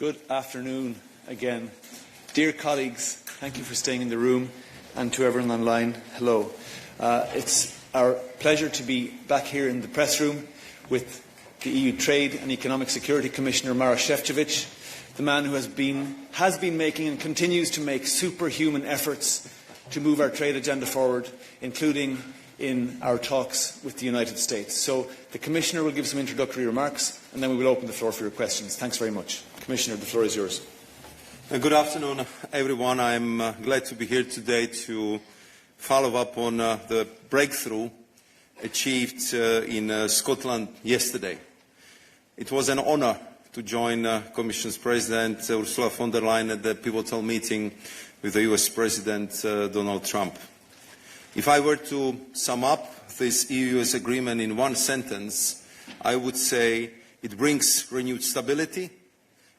Good afternoon again. Dear colleagues, thank you for staying in the room, and to everyone online, hello. It's our pleasure to be back here in the press room with the EU Trade and Economic Security Commissioner Maroš Šefčovič, the man who has been making and continues to make superhuman efforts to move our trade agenda forward, including in our talks with the United States. So the Commissioner will give some introductory remarks, and then we will open the floor for your questions. Thanks very much. Commissioner, the floor is yours. Good afternoon, everyone. I'm glad to be here today to follow up on the breakthrough achieved in Scotland yesterday. It was an honour to join Commission's President Ursula von der Leyen at the pivotal meeting with the US President Donald Trump. If I were to sum up this EU-US agreement in one sentence, I would say it brings renewed stability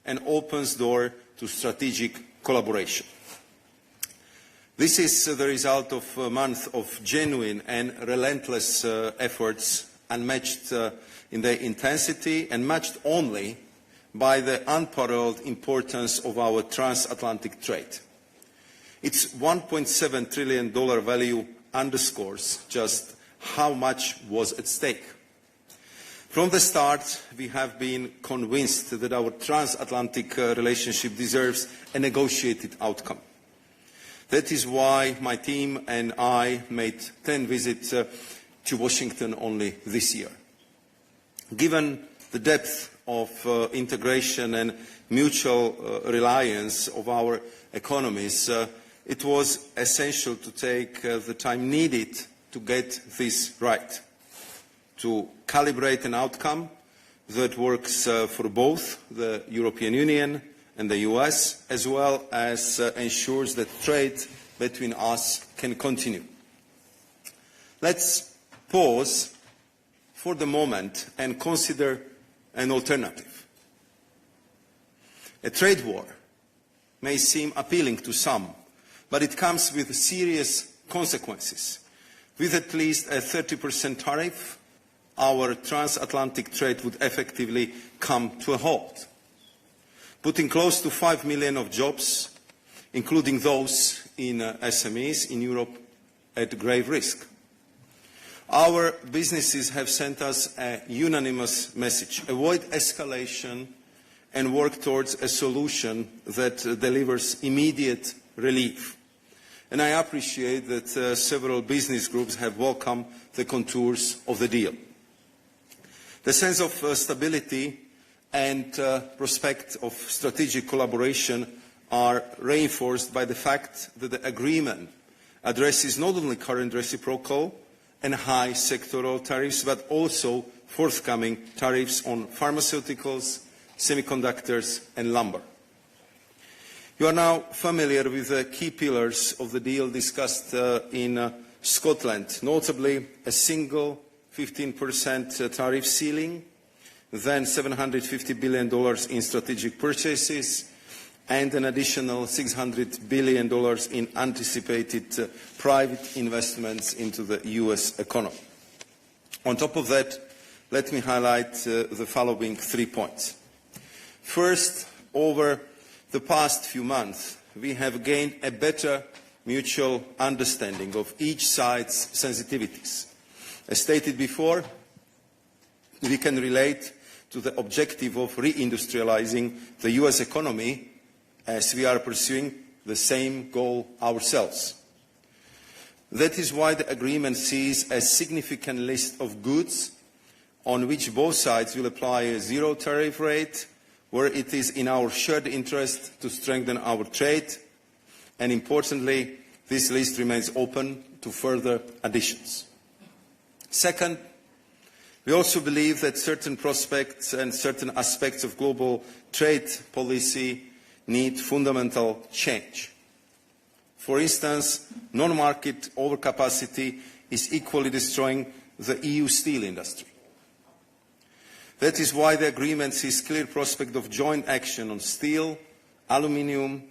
and opens the door to strategic collaboration. This is the result of a month of genuine and relentless efforts, unmatched in their intensity and matched only by the unparalleled importance of our transatlantic trade. Its $1.7 trillion value underscores just how much was at stake. From the start, we have been convinced that our transatlantic relationship deserves a negotiated outcome. That is why my team and I made 10 visits to Washington only this year. Given the depth of integration and mutual reliance of our economies, it was essential to take the time needed to get this right, to calibrate an outcome that works for both the European Union and the US, as well as ensures that trade between us can continue. Let's pause for the moment and consider an alternative. A trade war may seem appealing to some, but it comes with serious consequences. With at least a 30% tariff, our transatlantic trade would effectively come to a halt, putting close to 5 million of jobs, including those in SMEs in Europe, at grave risk. Our businesses have sent us a unanimous message: avoid escalation and work towards a solution that delivers immediate relief. And I appreciate that several business groups have welcomed the contours of the deal. The sense of stability and prospect of strategic collaboration are reinforced by the fact that the agreement addresses not only current reciprocal and high sectoral tariffs, but also forthcoming tariffs on pharmaceuticals, semiconductors and lumber. You are now familiar with the key pillars of the deal discussed in Scotland, notably a single 15% tariff ceiling, then $750 billion in strategic purchases, and an additional $600 billion in anticipated private investments into the US economy. On top of that, let me highlight the following 3 points. First, over the past few months, we have gained a better mutual understanding of each side's sensitivities. As stated before, we can relate to the objective of reindustrializing the US economy, as we are pursuing the same goal ourselves. That is why the agreement sees a significant list of goods on which both sides will apply a zero tariff rate, where it is in our shared interest to strengthen our trade, and importantly, this list remains open to further additions. Second, we also believe that certain prospects and certain aspects of global trade policy need fundamental change. For instance, non-market overcapacity is equally destroying the EU steel industry. That is why the agreement sees clear prospect of joint action on steel, aluminium,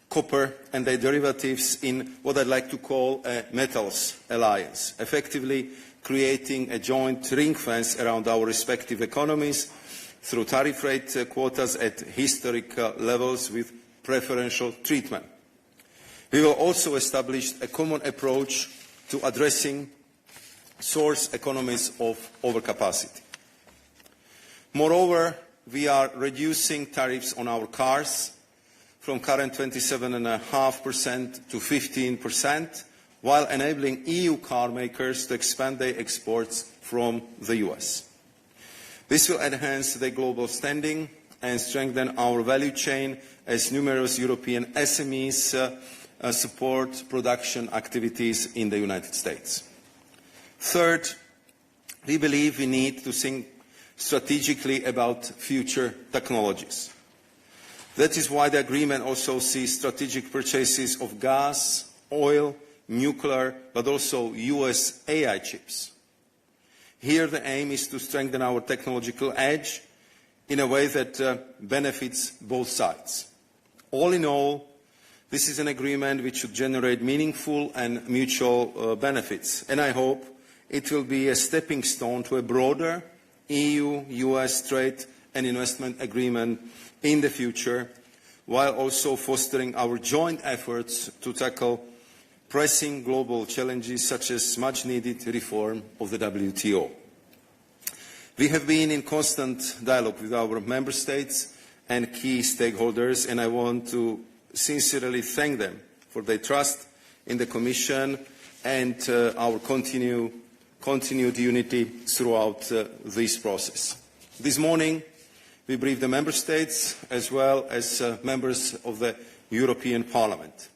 copper and their derivatives in what I'd like to call a metals alliance, effectively creating a joint ring fence around our respective economies through tariff rate quotas at historic levels with preferential treatment. We will also establish a common approach to addressing source economies of overcapacity. Moreover, we are reducing tariffs on our cars from current 27.5% to 15%, while enabling EU car makers to expand their exports from the US. This will enhance their global standing and strengthen our value chain as numerous European SMEs support production activities in the United States. Third, we believe we need to think strategically about future technologies. That is why the agreement also sees strategic purchases of gas, oil, nuclear, but also US AI chips. Here the aim is to strengthen our technological edge in a way that benefits both sides. All in all, this is an agreement which should generate meaningful and mutual benefits, and I hope it will be a stepping stone to a broader EU-US trade and investment agreement in the future, while also fostering our joint efforts to tackle pressing global challenges such as much-needed reform of the WTO. We have been in constant dialogue with our member states and key stakeholders, and I want to sincerely thank them for their trust in the Commission and our continued unity throughout this process. This morning, we briefed the member states as well as members of the European Parliament.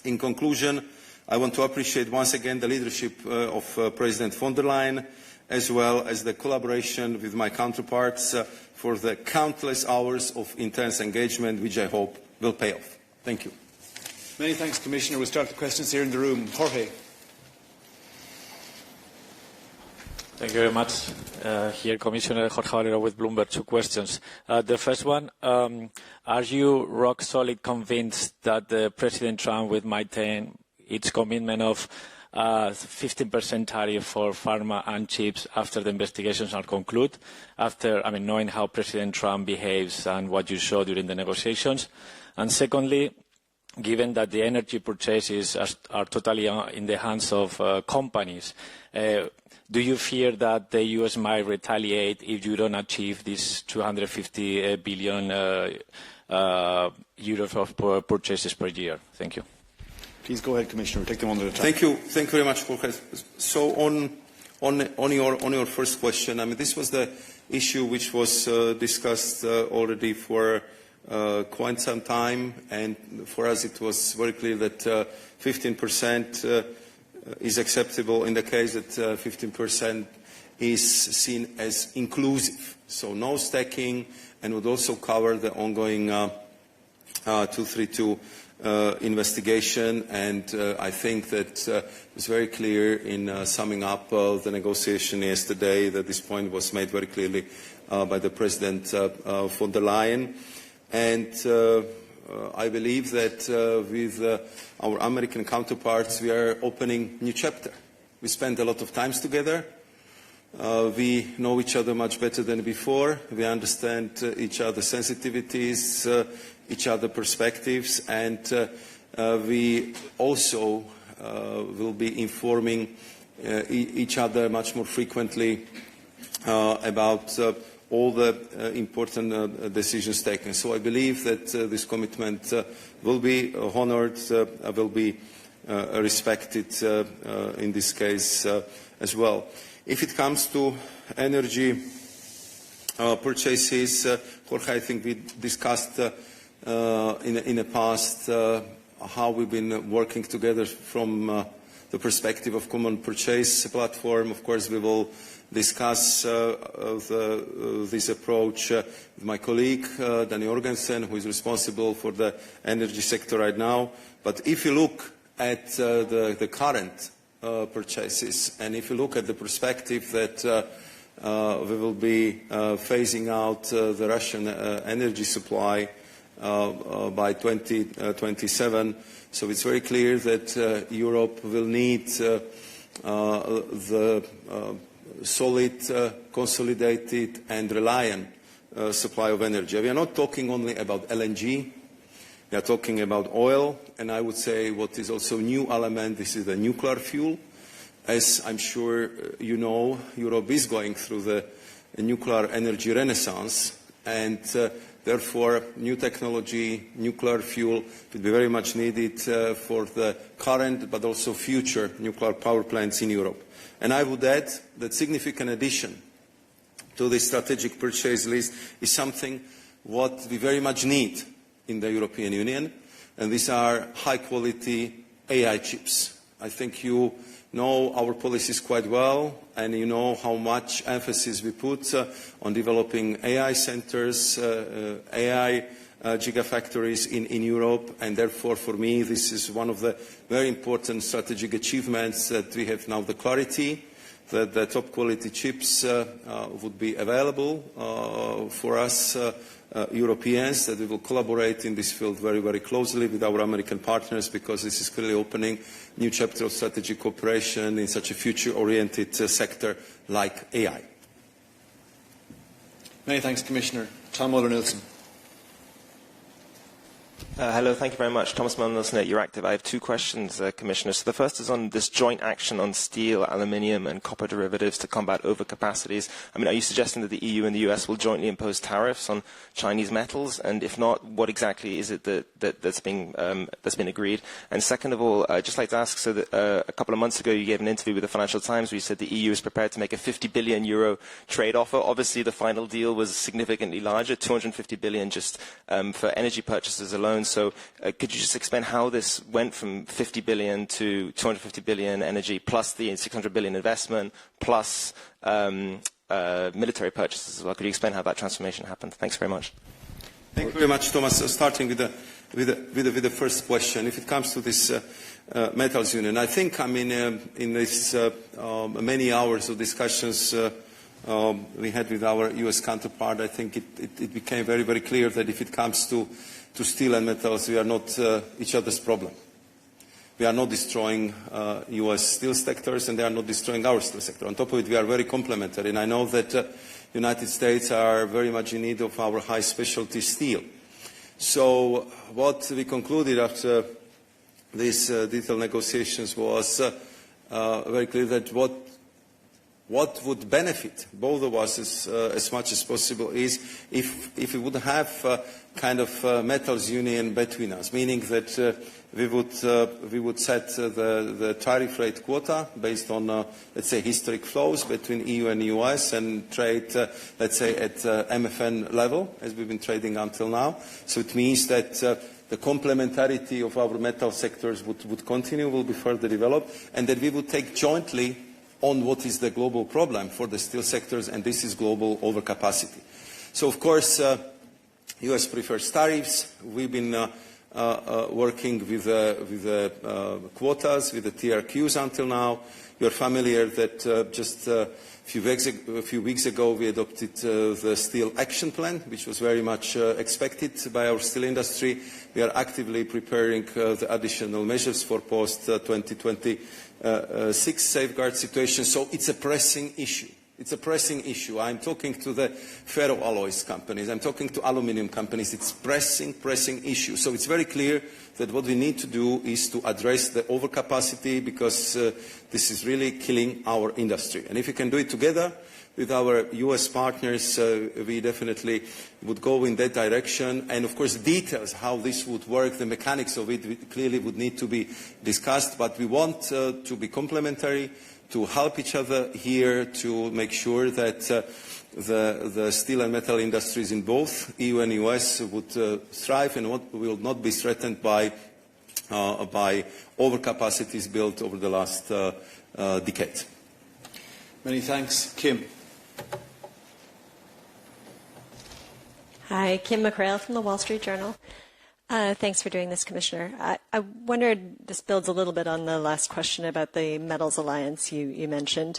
In conclusion, I want to appreciate once again the leadership of President von der Leyen, as well as the collaboration with my counterparts for the countless hours of intense engagement, which I hope will pay off. Thank you. Many thanks, Commissioner. We'll start the questions here in the room. Jorge. Thank you very much. Here, Commissioner Jorge Valero with Bloomberg. 2 questions. The first one, are you rock solid convinced that President Trump will maintain its commitment of 15% tariff for pharma and chips after the investigations are concluded, knowing how President Trump behaves and what you saw during the negotiations? And secondly, given that the energy purchases are totally in the hands of companies, do you fear that the US might retaliate if you don't achieve this 250 billion euros of purchases per year? Thank you. Please go ahead, Commissioner. We'll take them one at a time. Thank you very much, Jorge. So on your first question, this was the issue which was discussed already for quite some time, and for us it was very clear that 15% is acceptable in the case that 15% is seen as inclusive. So no stacking, and would also cover the ongoing 232 investigation. And I think that it was very clear in summing up the negotiation yesterday that this point was made very clearly by the President von der Leyen. And I believe that with our American counterparts, we are opening a new chapter. We spent a lot of time together. We know each other much better than before. We understand each other's sensitivities, each other's perspectives, and we also will be informing each other much more frequently about all the important decisions taken. So I believe that this commitment will be honoured, will be respected in this case as well. If it comes to energy purchases, Jorge, I think we discussed in the past how we've been working together from the perspective of common purchase platform. Of course, we will discuss this approach with my colleague, Danny Jorgensen, who is responsible for the energy sector right now. But if you look at the current purchases, and if you look at the perspective that we will be phasing out the Russian energy supply by 2027, so it's very clear that Europe will need the solid, consolidated and reliant supply of energy. We are not talking only about LNG. We are talking about oil, and I would say what is also a new element, this is the nuclear fuel. As I'm sure you know, Europe is going through the nuclear energy renaissance, and therefore new technology, nuclear fuel will be very much needed for the current but also future nuclear power plants in Europe. And I would add that significant addition to the strategic purchase list is something what we very much need in the European Union, and these are high-quality AI chips. I think you know our policies quite well, and you know how much emphasis we put on developing AI centers, AI gigafactories in Europe, and therefore for me this is one of the very important strategic achievements that we have now the clarity that the top quality chips would be available for us Europeans, that we will collaborate in this field very, very closely with our American partners, because this is clearly opening a new chapter of strategic cooperation in such a future-oriented sector like AI. Many thanks, Commissioner. Tom Muller-Nielsen. Hello, thank you very much. Thomas Muller-Nielsen at Euractiv. I have two questions, Commissioner. So the first is on this joint action on steel, aluminium and copper derivatives to combat overcapacities. I mean, are you suggesting that the EU and the US will jointly impose tariffs on Chinese metals? And if not, what exactly is it that's been agreed? And second of all, I'd just like to ask, so that a couple of months ago you gave an interview with the Financial Times where you said the EU is prepared to make a 50 billion euro trade offer. Obviously, the final deal was significantly larger, 250 billion just for energy purchases alone. So could you just explain how this went from 50 billion to 250 billion energy plus the 600 billion investment plus military purchases as well? Could you explain how that transformation happened? Thanks very much. Thank you very much, Thomas. Starting with the first question, if it comes to this metals union, I think, I mean, in this many hours of discussions we had with our US counterpart, I think it became very, very clear that if it comes to steel and metals, we are not each other's problem. We are not destroying US steel sectors, and they are not destroying our steel sector. On top of it, we are very complementary, and I know that United States are very much in need of our high specialty steel. So what we concluded after these detailed negotiations was very clear that what would benefit both of us as much as possible is if we would have kind of metals union between us, meaning that we would set the tariff rate quota based on, let's say, historic flows between EU and US and trade, let's say, at MFN level, as we've been trading until now. So it means that the complementarity of our metal sectors would continue, will be further developed, and that we would take jointly on what is the global problem for the steel sectors, and this is global overcapacity. So, of course, US prefers tariffs. We've been working with the quotas, with the TRQs until now. You're familiar that just a few weeks ago we adopted the Steel Action Plan, which was very much expected by our steel industry. We are actively preparing the additional measures for post-2026 safeguard situation. So it's a pressing issue. It's a pressing issue. I'm talking to the ferroalloys companies. I'm talking to aluminium companies. It's pressing issue. So it's very clear that what we need to do is to address the overcapacity, because this is really killing our industry. And if we can do it together with our US partners, we definitely would go in that direction. And of course, details how this would work, the mechanics of it clearly would need to be discussed. But we want to be complementary, to help each other here, to make sure that the steel and metal industries in both EU and US would thrive and will not be threatened by overcapacities built over the last decade. Many thanks. Kim. Hi, Kim McCrail from the Wall Street Journal. Thanks for doing this, Commissioner. I wondered, this builds a little bit on the last question about the Metals Alliance you mentioned.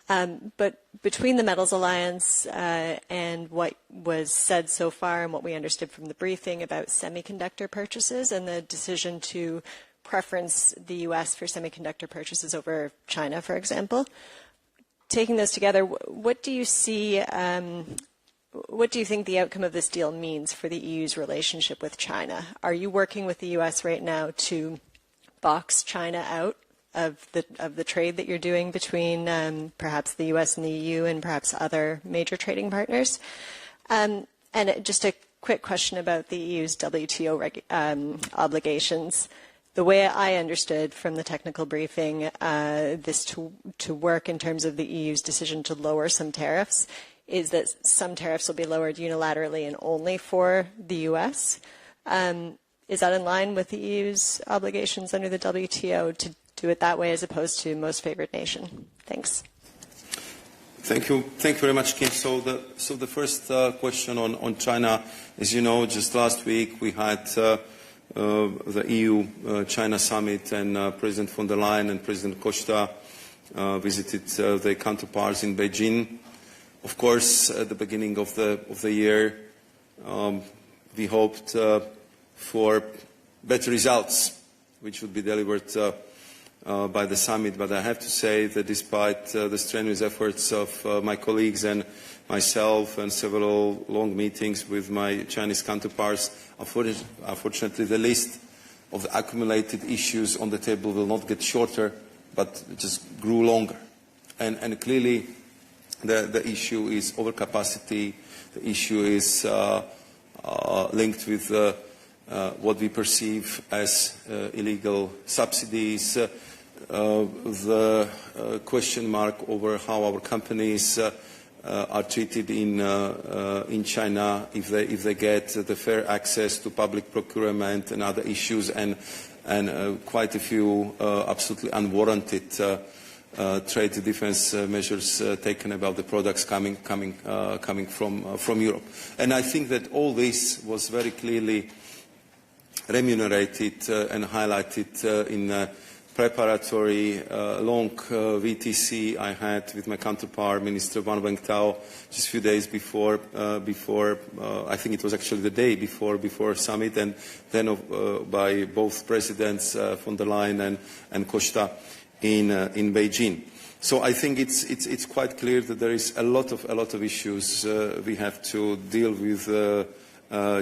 But between the Metals Alliance and what was said so far and what we understood from the briefing about semiconductor purchases and the decision to preference the U.S. for semiconductor purchases over China, for example, taking those together, what do you see what do you think the outcome of this deal means for the EU's relationship with China? Are you working with the US right now to box China out of the trade that you're doing between perhaps the US and the EU and perhaps other major trading partners? And just a quick question about the EU's WTO obligations. The way I understood from the technical briefing this to work in terms of the EU's decision to lower some tariffs is that some tariffs will be lowered unilaterally and only for the US. Is that in line with the EU's obligations under the WTO to do it that way as opposed to most favored nation? Thanks. Thank you very much, Kim. So the first question on China, as you know, just last week we had the EU-China summit, and President von der Leyen and President Costa visited their counterparts in Beijing. Of course, at the beginning of the year, we hoped for better results, which would be delivered by the summit. But I have to say that despite the strenuous efforts of my colleagues and myself and several long meetings with my Chinese counterparts, unfortunately the list of the accumulated issues on the table will not get shorter, but it just grew longer. And clearly the issue is overcapacity. The issue is linked with what we perceive as illegal subsidies, the question mark over how our companies are treated in China if they get the fair access to public procurement and other issues, and quite a few absolutely unwarranted trade defense measures taken about the products coming from Europe. And I think that all this was very clearly remunerated and highlighted in preparatory long VTC I had with my counterpart, Minister Wang Wentao, just a few days before I think it was actually the day before summit, and then by both presidents von der Leyen and Costa in Beijing. So I think it's quite clear that there is a lot of issues we have to deal with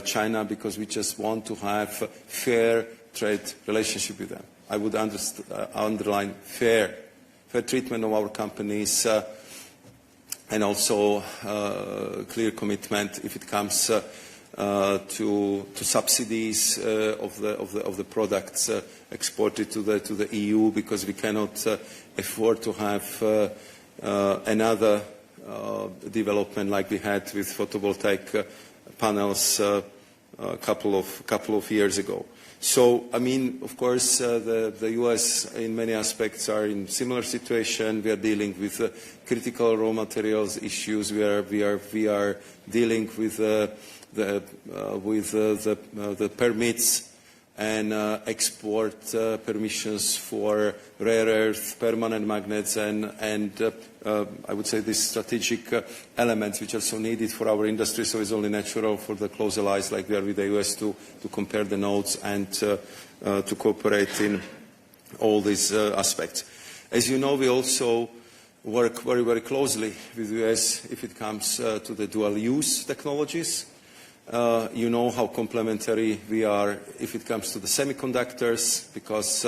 China, because we just want to have fair trade relationship with them. I would underline fair treatment of our companies, and also clear commitment if it comes to subsidies of the products exported to the EU, because we cannot afford to have another development like we had with photovoltaic panels a couple of years ago. So, I mean, of course, the US in many aspects are in similar situation. We are dealing with critical raw materials issues. We are dealing with the permits and export permissions for rare earth, permanent magnets, and I would say these strategic elements which are so needed for our industry. So it's only natural for the close allies like we are with the US to compare the notes and to cooperate in all these aspects. As you know, we also work very, very closely with the US if it comes to the dual-use technologies. You know how complementary we are if it comes to the semiconductors, because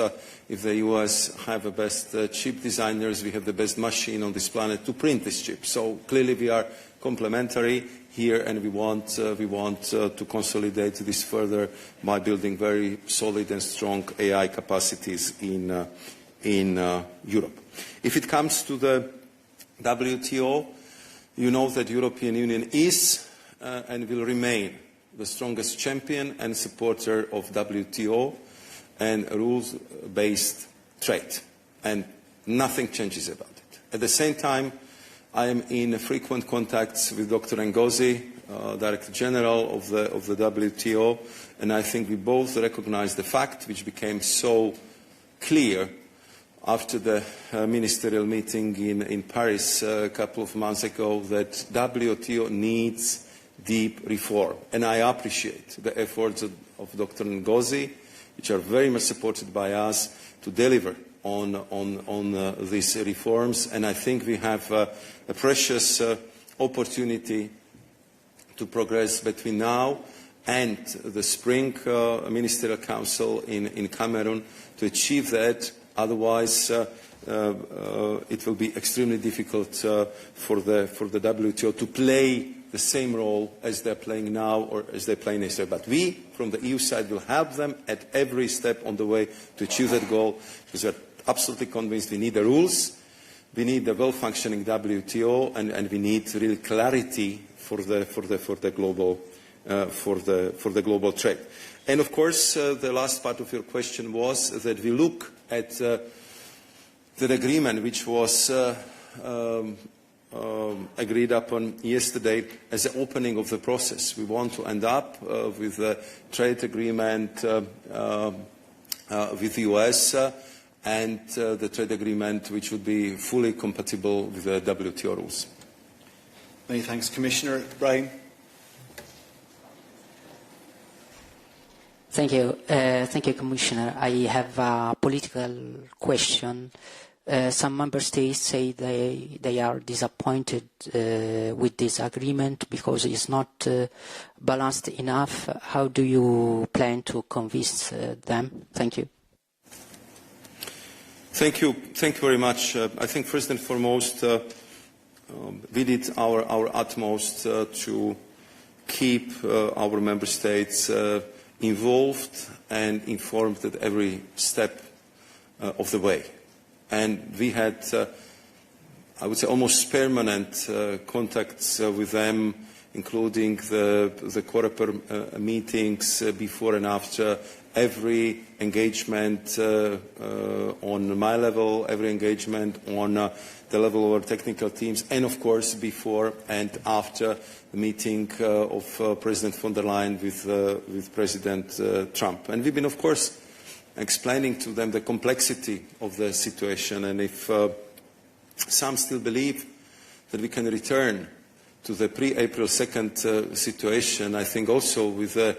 if the US have the best chip designers, we have the best machine on this planet to print this chip. So clearly we are complementary here, and we want to consolidate this further by building very solid and strong AI capacities in Europe. If it comes to the WTO, you know that the European Union is and will remain the strongest champion and supporter of WTO and rules-based trade, and nothing changes about it. At the same time, I am in frequent contacts with Dr. Ngozi, Director General of the WTO, and I think we both recognize the fact, which became so clear after the ministerial meeting in Paris a couple of months ago, that WTO needs deep reform. And I appreciate the efforts of Dr. Ngozi, which are very much supported by us, to deliver on these reforms. And I think we have a precious opportunity to progress between now and the spring Ministerial Council in Cameroon to achieve that. Otherwise, it will be extremely difficult for the WTO to play the same role as they're playing now or as they play next year. But we, from the EU side, will help them at every step on the way to achieve that goal, because we're absolutely convinced we need the rules, we need a well-functioning WTO, and we need really clarity for the global trade. And of course, the last part of your question was that we look at the agreement which was agreed upon yesterday as the opening of the process. We want to end up with a trade agreement with the US and the trade agreement which would be fully compatible with the WTO rules. Many thanks, Commissioner. Brian. Thank you. Thank you, Commissioner. I have a political question. Some member states say they are disappointed with this agreement because it's not balanced enough. How do you plan to convince them? Thank you. Thank you very much. I think first and foremost, we did our utmost to keep our member states involved and informed at every step of the way. And we had, I would say, almost permanent contacts with them, including the Coreper meetings before and after, every engagement on my level, every engagement on the level of our technical teams, and of course before and after the meeting of President von der Leyen with President Trump. And we've been, of course, explaining to them the complexity of the situation, and if some still believe that we can return to the pre-April 2nd situation, I think also with the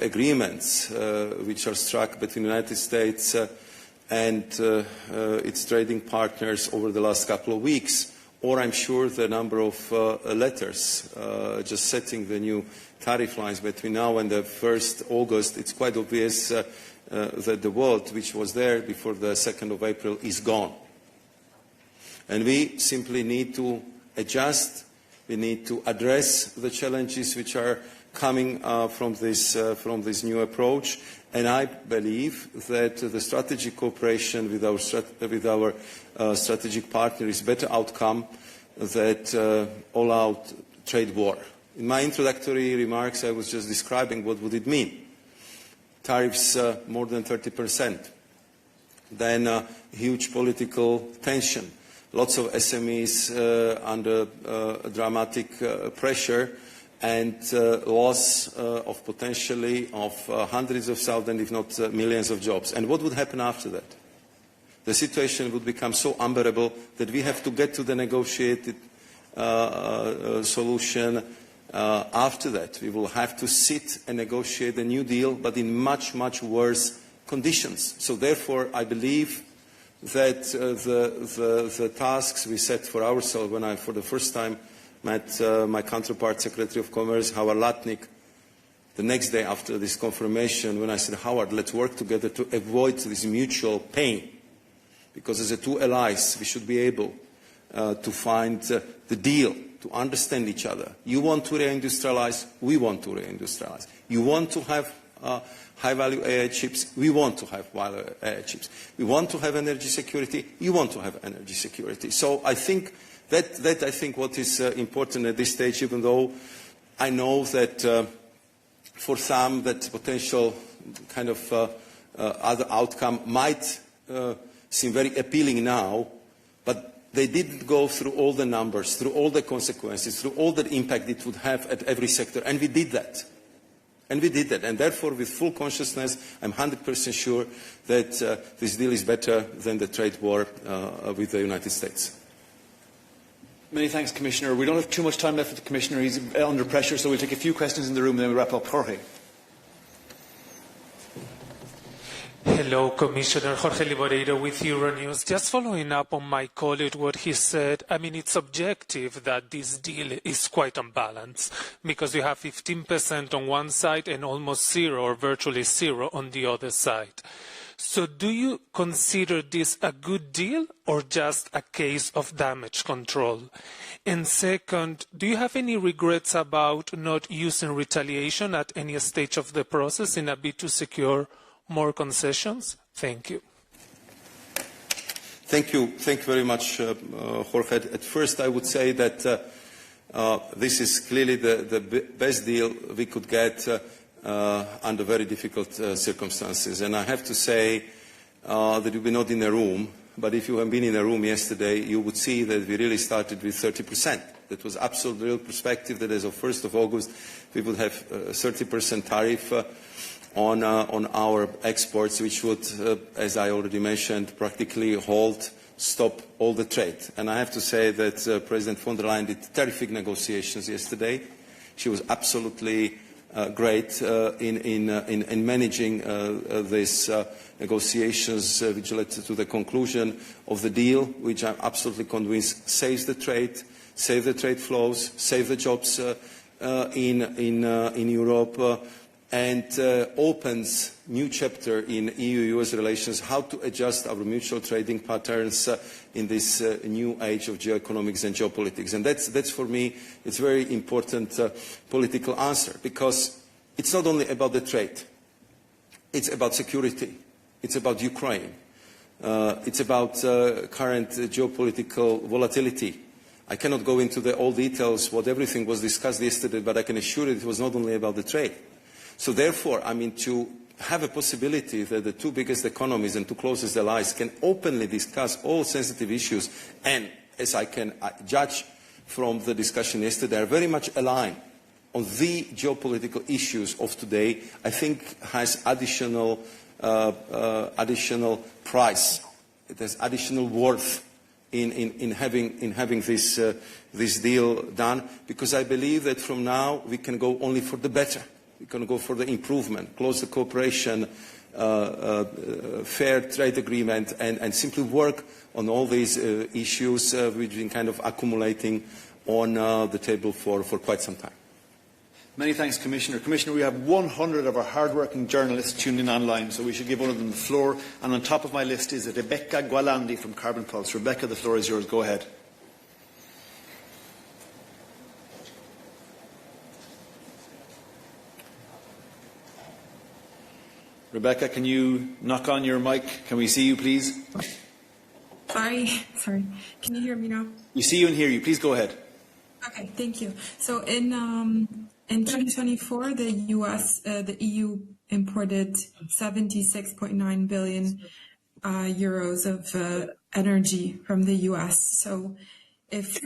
agreements which are struck between the United States and its trading partners over the last couple of weeks, or I'm sure the number of letters just setting the new tariff lines between now and the 1st August, it's quite obvious that the world which was there before the 2nd of April is gone. And we simply need to adjust, we need to address the challenges which are coming from this new approach, and I believe that the strategic cooperation with our strategic partner is a better outcome than all-out trade war. In my introductory remarks, I was just describing what would it mean. Tariffs more than 30%, then huge political tension, lots of SMEs under dramatic pressure, and loss of potentially of hundreds of thousands, if not millions of jobs. And what would happen after that? The situation would become so unbearable that we have to get to the negotiated solution. After that, we will have to sit and negotiate a new deal, but in much, much worse conditions. So therefore, I believe that the tasks we set for ourselves when I, for the first time, met my counterpart, Secretary of Commerce, Howard Lutnick, the next day after this confirmation, when I said, Howard, let's work together to avoid this mutual pain. Because as the two allies, we should be able to find the deal, to understand each other. You want to reindustrialize, we want to reindustrialize. You want to have high-value AI chips, we want to have high-value AI chips. We want to have energy security, you want to have energy security. So I think that I think what is important at this stage, even though I know that for some that potential kind of other outcome might seem very appealing now, but they didn't go through all the numbers, through all the consequences, through all the impact it would have at every sector. And we did that. And we did that. And therefore, with full consciousness, I'm 100% sure that this deal is better than the trade war with the United States. Many thanks, Commissioner. We don't have too much time left for the Commissioner. He's under pressure, so we'll take a few questions in the room and then we'll wrap up. Jorge. Hello, Commissioner. Jorge Liboreiro with Euronews. Just following up on my colleague, what he said, I mean, it's objective that this deal is quite unbalanced because you have 15% on one side and almost zero or virtually zero on the other side. So do you consider this a good deal or just a case of damage control? And second, do you have any regrets about not using retaliation at any stage of the process in a bid to secure more concessions? Thank you. Thank you very much, Jorge. At first, I would say that this is clearly the best deal we could get under very difficult circumstances. And I have to say that you've been not in a room, but if you have been in a room yesterday, you would see that we really started with 30%. That was absolute real perspective that as of 1st of August, we would have 30% tariff on our exports, which would, as I already mentioned, practically stop all the trade. And I have to say that President von der Leyen did terrific negotiations yesterday. She was absolutely great in managing these negotiations, which led to the conclusion of the deal, which I'm absolutely convinced saves the trade flows, save the jobs in Europe, and opens new chapter in EU-US relations, how to adjust our mutual trading patterns in this new age of geoeconomics and geopolitics. And that's for me, it's a very important political answer, because it's not only about the trade, it's about security, it's about Ukraine, it's about current geopolitical volatility. I cannot go into all details what everything was discussed yesterday, but I can assure you it was not only about the trade. So therefore, I mean, to have a possibility that the two biggest economies and two closest allies can openly discuss all sensitive issues, and as I can judge from the discussion yesterday, are very much aligned on the geopolitical issues of today, I think has additional price. It has additional worth in having this deal done, because I believe that from now we can go only for the better. We can go for the improvement, close the cooperation, fair trade agreement, and simply work on all these issues which have been kind of accumulating on the table for quite some time. Many thanks, Commissioner. Commissioner, we have 100 of our hard-working journalists tuned in online, so we should give one of them the floor. And on top of my list is Rebecca Gualandi from Carbon Pulse. Rebecca, the floor is yours. Go ahead. Rebecca, can you knock on your mic? Can we see you, please? Sorry. Can you hear me now? We see you and hear you. Please go ahead. Okay, thank you. So in 2024, the EU imported 76.9 billion euros of energy from the US. So if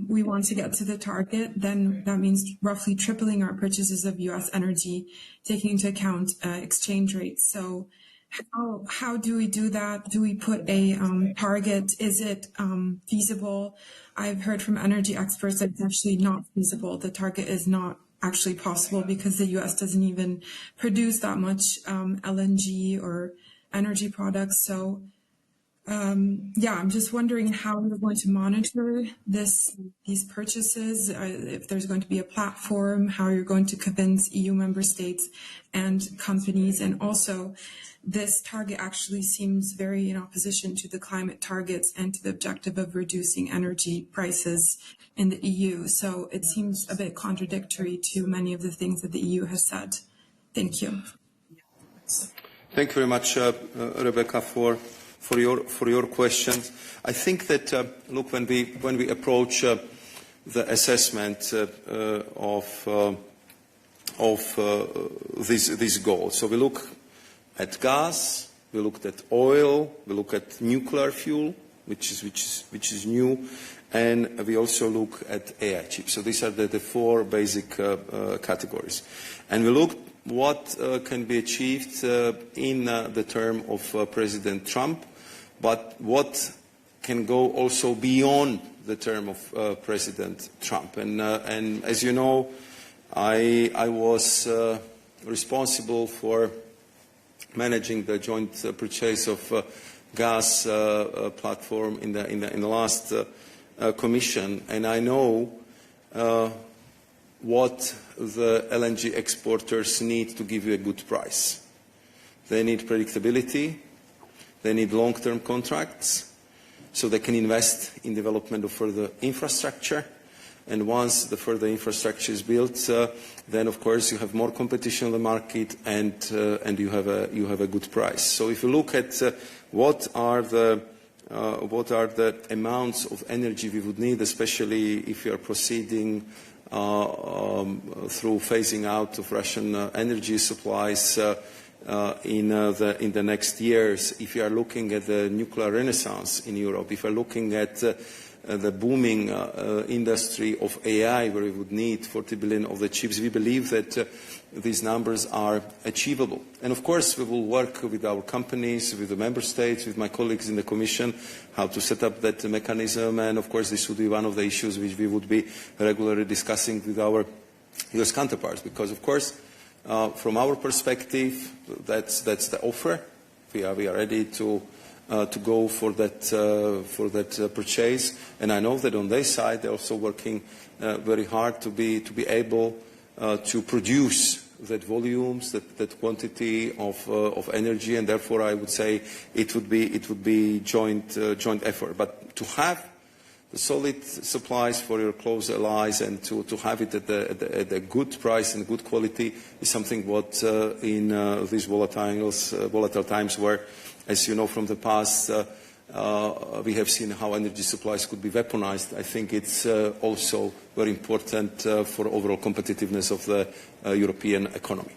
we want to get to the target, then that means roughly tripling our purchases of US energy, taking into account exchange rates. So how do we do that? Do we put a target? Is it feasible? I've heard from energy experts that it's actually not feasible. The target is not actually possible because the US doesn't even produce that much LNG or energy products. So I'm just wondering how we're going to monitor these purchases, if there's going to be a platform, how you're going to convince EU member states and companies. And also, this target actually seems very in opposition to the climate targets and to the objective of reducing energy prices in the EU. So it seems a bit contradictory to many of the things that the EU has said. Thank you. Thank you very much, Rebecca, for your questions. I think that look, when we approach the assessment of these goals, so we look at gas, we looked at oil, we look at nuclear fuel, which is new, and we also look at AI chips. So these are the four basic categories, and we looked what can be achieved in the term of President Trump, but what can go also beyond the term of President Trump. And as you know, I was responsible for managing the joint purchase of gas platform in the last Commission, and I know what the LNG exporters need to give you a good price. They need predictability, they need long-term contracts, so they can invest in development of further infrastructure. And once the further infrastructure is built, then of course you have more competition on the market, and you have a good price. So if you look at what are the amounts of energy we would need, especially if you are proceeding through phasing out of Russian energy supplies in the next years, if you are looking at the nuclear renaissance in Europe, if you are looking at the booming industry of AI, where we would need 40 billion of the chips, we believe that these numbers are achievable. And of course, we will work with our companies, with the member states, with my colleagues in the Commission, how to set up that mechanism. And of course, this would be one of the issues which we would be regularly discussing with our US counterparts. Because of course, from our perspective, that's the offer. We are ready to go for that purchase, and I know that on their side they're also working very hard to be able to produce that volumes, that quantity of energy, and therefore I would say it would be joint effort. But to have the solid supplies for your close allies and to have it at a good price and good quality is something what in these volatile times where, as you know from the past, we have seen how energy supplies could be weaponized. I think it's also very important for overall competitiveness of the European economy.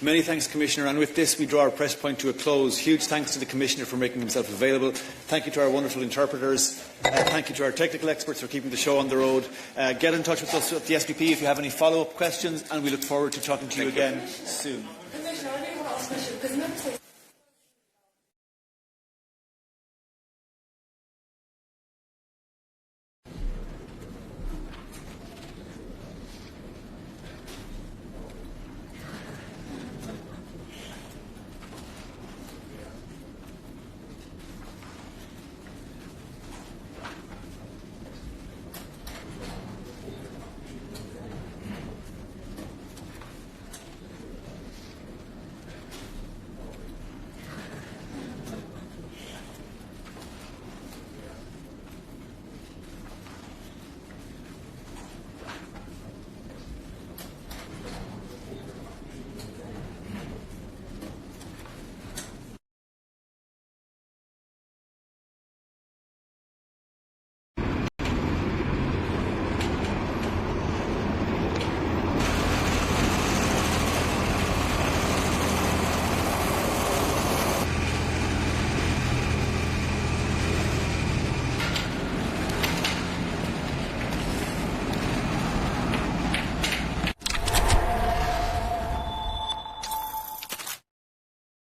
Many thanks, Commissioner. And with this, we draw our press point to a close. Huge thanks to the Commissioner for making himself available. Thank you to our wonderful interpreters. Thank you to our technical experts for keeping the show on the road. Get in touch with us at the SPP if you have any follow-up questions, and we look forward to talking to you again soon.